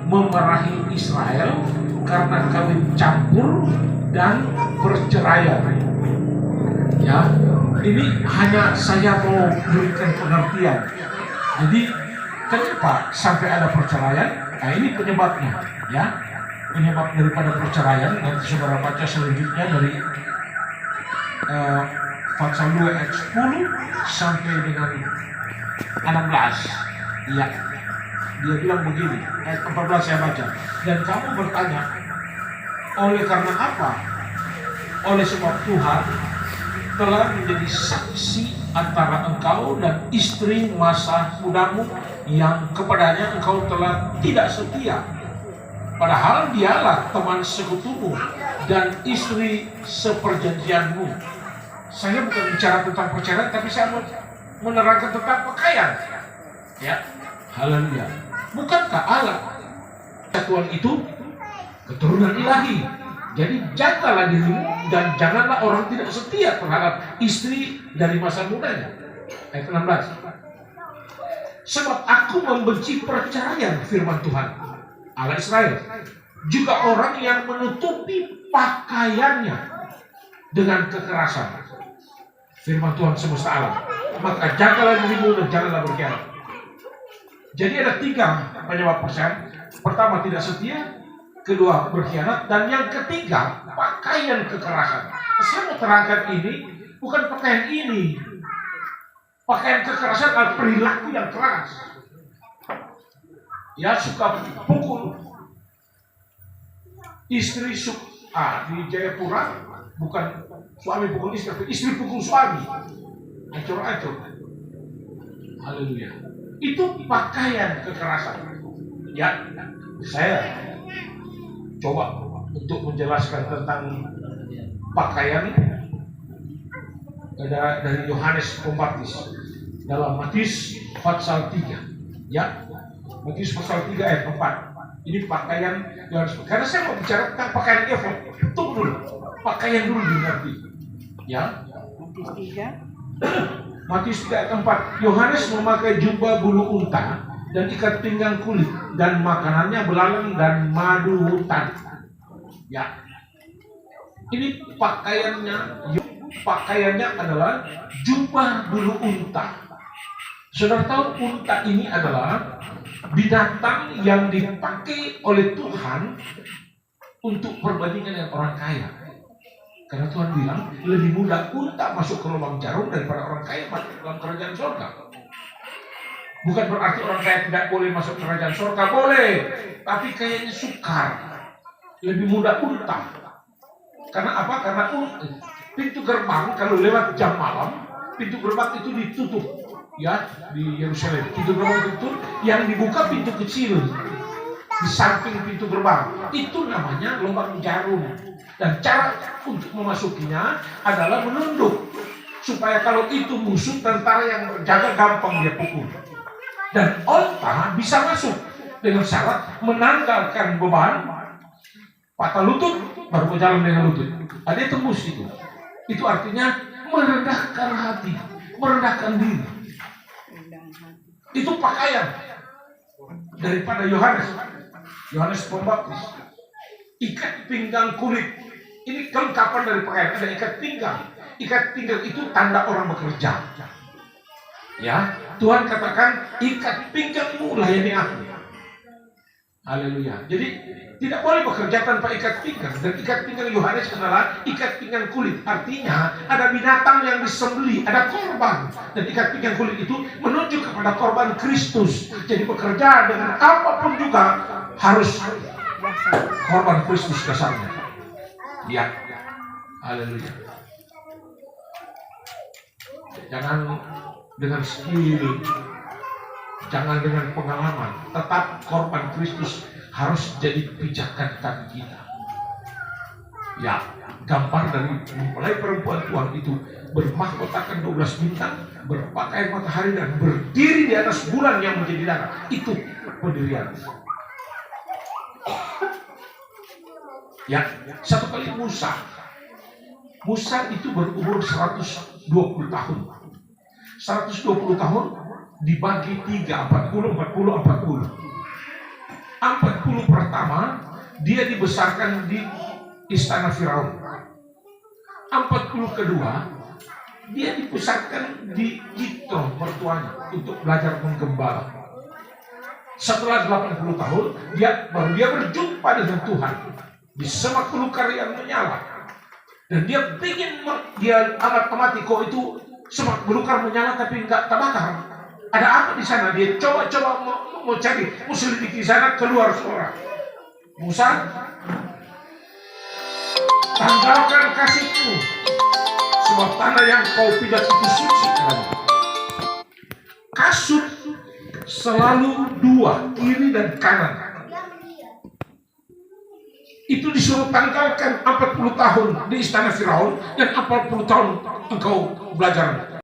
memarahi Israel karena kawin campur dan perceraian. Ya, ini hanya saya mau berikan pengertian. Jadi kenapa sampai ada perceraian? Nah, ini penyebabnya, ya. Penyebab daripada perceraian nanti saudara baca selanjutnya dari pasal 2 ayat 10 sampai dengan 16. Ya, dia bilang begini, ayat 14 saya baca. Dan kamu bertanya, oleh karena apa? Oleh sebab Tuhan telah menjadi saksi antara engkau dan istri masa mudamu yang kepadanya engkau telah tidak setia. Padahal dialah teman sekutumu dan istri seperjanjianmu. Saya bukan bicara tentang perceraian, tapi saya mau menerangkan tentang pakaian. Ya, haleluya. Bukankah Allah Tuhan itu keturunan ilahi? Jadi jagalah dirimu dan janganlah orang tidak setia terhadap istri dari masa mudanya. Ayat 16. Sebab aku membenci perceraian, firman Tuhan Allah Israel, juga orang yang menutupi pakaiannya dengan kekerasan, firman Tuhan semesta alam. Maka jagalah dirimu dan janganlah berkhianat. Jadi ada 3 penyebab perceraian. Pertama, tidak setia. Kedua, berkhianat. Dan yang ketiga, pakaian kekerasan. Saya mau terangkan ini, bukan pakaian ini. Pakaian kekerasan adalah perilaku yang keras. Ya, suka pukul istri di Jayapura, bukan suami pukul istri, tapi istri pukul suami. Acur-acur. Haleluya. Itu pakaian kekerasan. Ya, saya coba untuk menjelaskan tentang pakaian dari Yohanes Pembaptis dalam Matius pasal 3. Ya, Matius pasal 3 ayat 4. Ini pakaian Yohanes. Karena saya mau bicara tentang pakaian efod. Tunggu dulu. Pakaian dulu dimengerti. Ya. Matius 3. Matius 3 ayat 4. Yohanes memakai jubah bulu unta dan ikat pinggang kulit, dan makanannya belalang dan madu hutan. Ya. Ini pakaiannya adalah jubah bulu unta. Saudara tahu unta ini adalah binatang yang dipakai oleh Tuhan untuk perbandingan dengan orang kaya. Karena Tuhan bilang lebih mudah unta masuk ke lubang jarum daripada orang kaya masuk ke dalam kerajaan surga. Bukan berarti orang kaya tidak boleh masuk kerajaan surga, boleh. Tapi kayaknya sukar. Lebih mudah unta. Karena apa? Karena pintu gerbang kalau lewat jam malam, pintu gerbang itu ditutup. Ya, di Yerusalem pintu gerbang ditutup, yang dibuka pintu kecil di samping pintu gerbang. Itu namanya lubang jarum. Dan cara untuk memasukinya adalah menunduk, supaya kalau itu musuh, tentara yang berjaga gampang dia pukul. Dan onta bisa masuk dengan syarat menanggalkan beban, patah lutut, baru berjalan dengan lutut. Ada tembus itu. Itu artinya merendahkan hati, merendahkan diri. Itu pakaian daripada Yohanes Pembaptis. Ikat pinggang kulit. Ini kelengkapan dari pakaian. Ada ikat pinggang. Ikat pinggang itu tanda orang bekerja. Ya, Tuhan katakan ikat pinggangmu layani aku. Haleluya. Jadi tidak boleh bekerja tanpa ikat pinggang. Dan ikat pinggang Yohanes adalah ikat pinggang kulit. Artinya ada binatang yang disembelih, ada korban. Dan ikat pinggang kulit itu menunjuk kepada korban Kristus. Jadi bekerja dengan apapun juga harus korban Kristus dasarnya. Ya. Haleluya. Jangan dengan skill, jangan dengan pengalaman, tetap korban Kristus harus jadi pijakan kaki kita. Ya, gambar dari mempelai perempuan Tuhan itu bermahkotakan 12 bintang, berpakaian matahari dan berdiri di atas bulan yang menjadi darah. Itu pendirian. Ya, satu kali Musa itu berumur 120 tahun. 120 tahun dibagi 3, 40. 40 pertama dia dibesarkan di istana Firaun. 40 kedua dia dipusatkan di Yitro mertuanya untuk belajar menggembala. Setelah 80 tahun dia berjumpa dengan Tuhan di semak belukar yang menyala, dan dia amati kok itu semak belukar menyala tapi nggak terbakar. Ada apa di sana? Dia coba mau cari, selidiki di sana, keluar suara, Musa, tanggalkan kasihmu, sebab tanah yang kau pijak itu suci. Kasut selalu dua, kiri dan kanan. Itu disuruh tanggalkan 40 tahun di istana Firaun, dan 40 tahun engkau belajar